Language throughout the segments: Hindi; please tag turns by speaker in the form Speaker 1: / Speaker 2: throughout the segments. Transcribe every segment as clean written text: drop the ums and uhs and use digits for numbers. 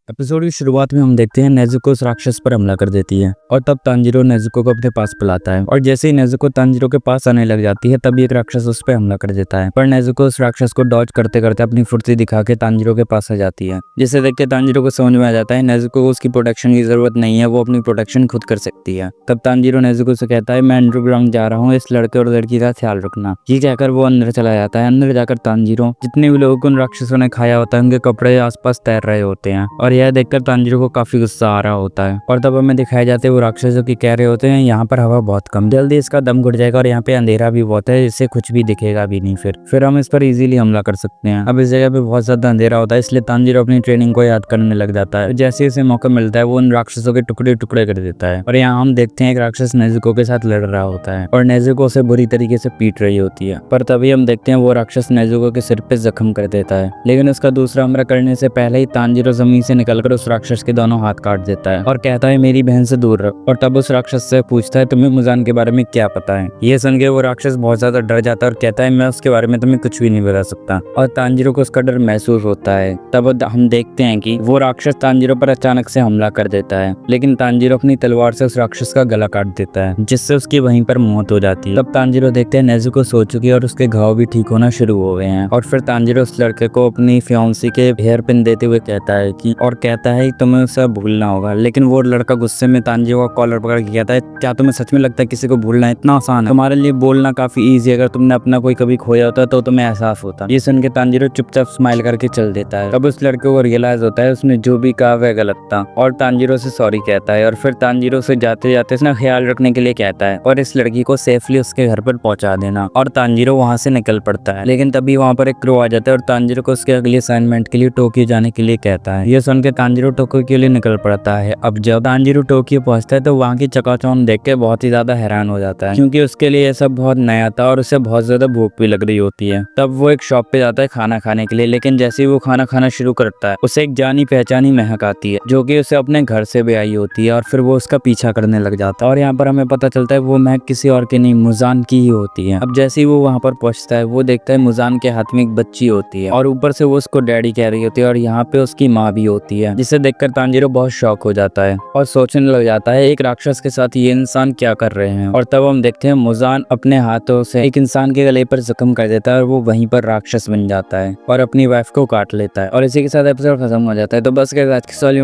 Speaker 1: एपिसोड की शुरुआत में हम देखते हैं नेज़ुको उस राक्षस पर हमला कर देती है और तब तांजीरो नेज़ुको को अपने पास बुलाता है और जैसे ही नेज़ुको तांजीरो के पास आने लग जाती है तभी एक राक्षस उस पर हमला कर देता है। पर नेज़ुको उस राक्षस को डॉज करते करते अपनी फुर्ती दिखा के तांजीरो के पास आ जाती है, जिसे देख के तांजीरो को समझ में आ जाता है नेज़ुको को उसकी प्रोटेक्शन की जरूरत नहीं है, वो अपनी प्रोटेक्शन खुद कर सकती है। तब तांजीरो नेज़ुको से कहता है मैं अंडरग्राउंड जा रहा हूँ, इस लड़के और लड़की का ख्याल रखना। ये कहकर वो अंदर चला जाता है। अंदर जाकर तांजीरो जितने भी लोगों को उन राक्षसों ने खाया होता है उनके कपड़े आसपास तैर रहे होते हैं और यह देखकर तांजीरो को काफी गुस्सा आ रहा होता है। और तब हमें दिखाए जाते हैं वो राक्षसों की कह रहे होते हैं यहाँ पर हवा बहुत कम, जल्दी इसका दम घुट जाएगा और यहाँ पे अंधेरा भी बहुत है, इससे कुछ भी दिखेगा भी नहीं, फिर हम इस पर इजीली हमला कर सकते हैं। अब इस जगह पे बहुत ज्यादा अंधेरा होता है, इसलिए तांजीरो अपनी ट्रेनिंग को याद करने लग जाता है। जैसे ही उसे मौका मिलता है वो उन राक्षसों के टुकड़े टुकड़े कर देता है और यहाँ हम देखते हैं एक राक्षस नेज़ुको के साथ लड़ रहा होता है और नेज़ुको उसे बुरी तरीके से पीट रही होती है। पर तभी हम देखते हैं वो राक्षस नेज़ुको के सिर पे जख्म कर देता है, लेकिन उसका दूसरा हमला करने से पहले ही तांजीरो जमीन से निकलकर उस राक्षस के दोनों हाथ काट देता है और कहता है मेरी बहन से दूर रहो। और तब उस राक्षस से पूछता है तुम्हें मुजान के बारे में क्या पता है। ये सुन के वो राक्षस बहुत ज्यादा डर जाता है और कहता है मैं उसके बारे में तुम्हें कुछ भी नहीं बता सकता और तांजीरो को उसका डर महसूस होता है। तब हम देखते हैं कि वो राक्षस तांजीरो पर अचानक से हमला कर देता है, लेकिन तांजीरो अपनी तलवार से उस राक्षस का गला काट देता है जिससे उसकी वहीं पर मौत हो जाती है। तब तांजीरो देखते हैं नेज़ुको सो चुकी है और उसके घाव भी ठीक होना शुरू हो गए हैं और फिर तांजीरो उस लड़के को अपनी फियांसी के हेयर पिन देते हुए कहता है तुम्हें उसे भूलना होगा। लेकिन वो लड़का गुस्से में तांजीरो का कॉलर पकड़ के कहता है क्या तुम्हें सच में लगता है किसी को भूलना इतना आसान है? तुम्हारे लिए बोलना काफी इजी है, अगर तुमने अपना कोई कभी खोया होता तो तुम्हें एहसास होता। ये सुन के तांजीरो चुपचाप स्माइल करके चल देता है। तब उस लड़के को रियलाइज होता है उसने जो भी कहा वह गलत था और तांजीरो से सॉरी कहता है और फिर तांजीरो से जाते जाते उसने ख्याल रखने के लिए कहता है और इस लड़की को सेफली उसके घर पर पहुंचा देना और तांजीरो वहां से निकल पड़ता है। लेकिन तभी वहां पर एक क्रो आ जाता है और तांजीरो को उसके अगले असाइनमेंट के लिए टोक्यो जाने के लिए कहता है। ये सुन के तांजीरो टोक्यो के लिए निकल पड़ता है। अब जब तांजीरो टोक्यो पहुंचता है तो वहाँ की चकाचौंध देख के बहुत ही ज्यादा हैरान हो जाता है क्योंकि उसके लिए ये सब बहुत नया था और उसे बहुत ज्यादा भूख भी लग रही होती है। तब वो एक शॉप पे जाता है खाना खाने के लिए, लेकिन जैसे ही वो खाना खाना शुरू करता है उसे एक जानी पहचानी महक आती है जो कि उसे अपने घर से भी आई होती है और फिर वो उसका पीछा करने लग जाता है और यहाँ पर हमें पता चलता है वो महक किसी और की नहीं मुजान की ही होती है। अब जैसे ही वो वहाँ पर पहुंचता है वो देखता है मुजान के हाथ में एक बच्ची होती है और ऊपर से वो उसको डैडी कह रही होती है और यहाँ पे उसकी माँ भी होती है, जिसे देखकर तांजीरो बहुत शॉक हो जाता है और सोचने लग जाता है एक राक्षस के साथ ये इंसान क्या कर रहे हैं। और तब हम देखते हैं मुजान अपने हाथों से एक इंसान के गले पर जख्म कर देता है और वो वहीं पर राक्षस बन जाता है और अपनी वाइफ को काट लेता है और इसी के साथ एपिसोड खत्म हो जाता है। तो बस आज की सवाल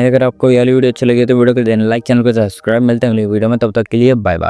Speaker 1: अगर आपको ये वीडियो अच्छी लगी तो वीडियो को देना लाइक, चैनल को सब्सक्राइब। मिलते हैं अगली वीडियो में, तब तक के लिए बाय बाय।